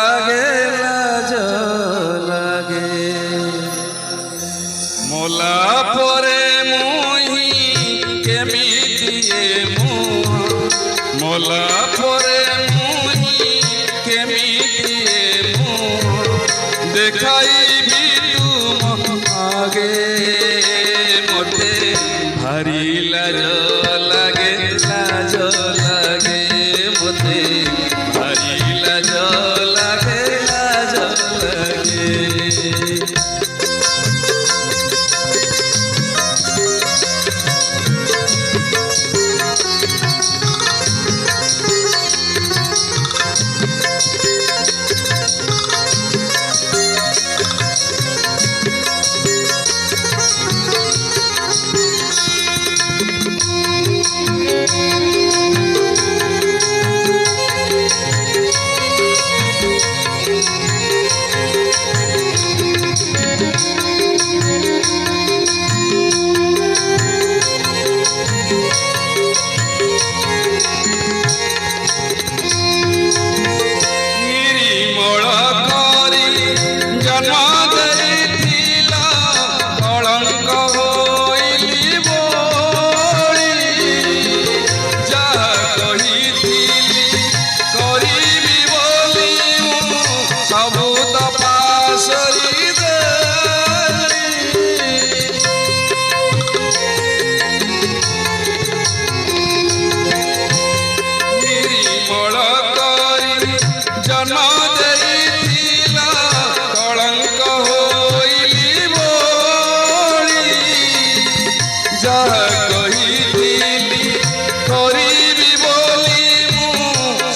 लागे लाज लागे मोला परे मुही केमितिए मुह मोला परे मुही केमितिए मुह देखाई भी तुम आगे मोटे भारी लाज लागे लाज लागे मोटे भारी लाज लागे लाज लागे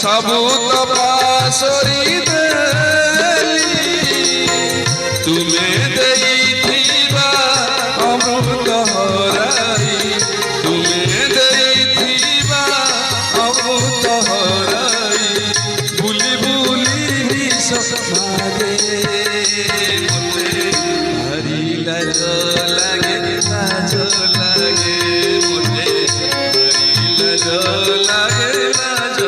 सबूत पासरी तुम्हें देइथिबा अमृत हराई तुम्हें देइथिबा अमृत हराई बुली बुली निस मागे मोते भारी लाज लागे लाज लागे मोते भारी लाज लागे लाज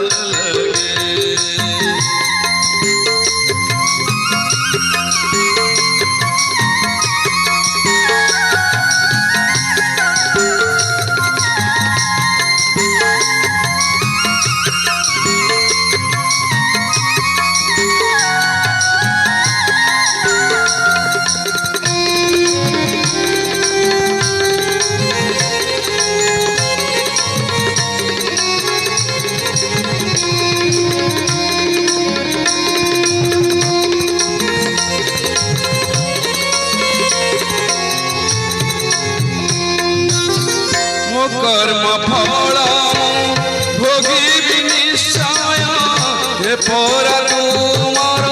कर्म फल भोगी निश्चय हे परा तुमर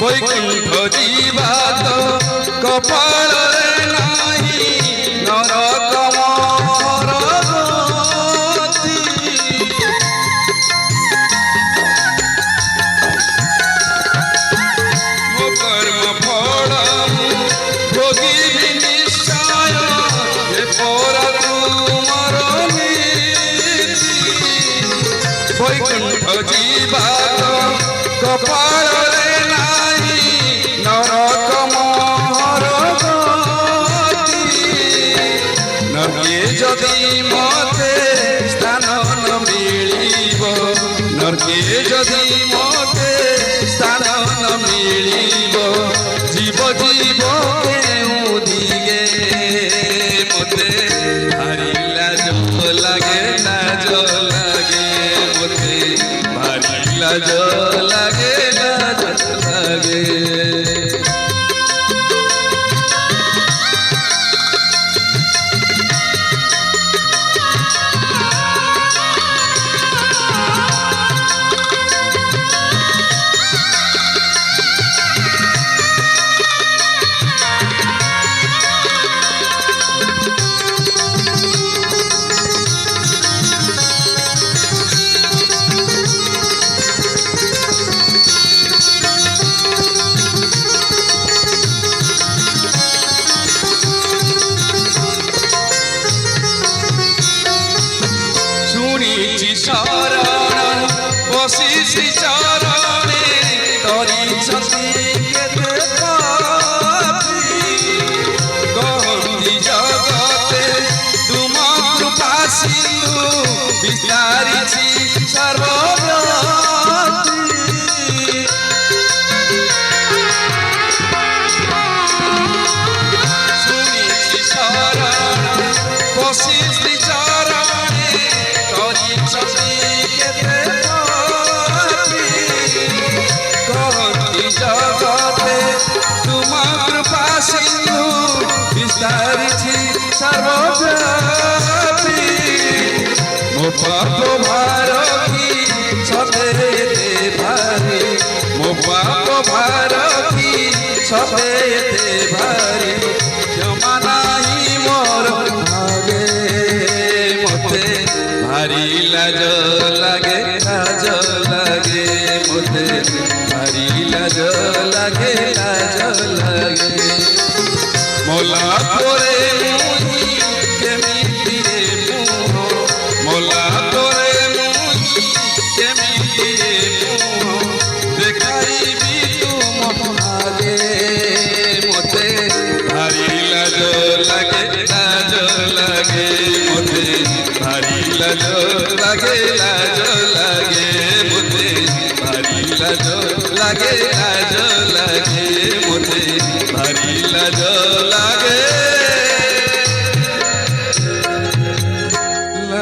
वैकुंठ जीवा तो कपाल नाही नरक कर्म फल भोगी वैकुंठ जीवा कपाल नाही नरक मोहर नरके जदि मते स्थान न मिलिब नरके जदि मते स्थान न मिलिब जीव जीव केउ दिगे मते भारी लाज लागे लाज लागे मोते भारी लाज लागे लाज लागे बसी श्री चरणे तरिछति केते पापी कहती जगते तुम कृपा सिंधु विस्तारिछि सर्वव्यापी सुनिछि शरण बसी श्री चरणे तरिछति केते पापी कहती जगते तुम कृपा सिंधु विस्तारिछि सर्वव्यापी मो पाप भार की सतेते भारी मो पाप भार की सतेते भारी क्षमा नाही मोर भागे मोते भारी लाज लागे मोते भारी लाज लागे मोला तोरे मुही केमिति रे मुह मोला तोरे मुही केमिति रे मुह देखाइबी तुम आगे मोते भारी लाज लागे मोते भारी लाज लागे मोते भारी लाज लागे मोते भारी लाज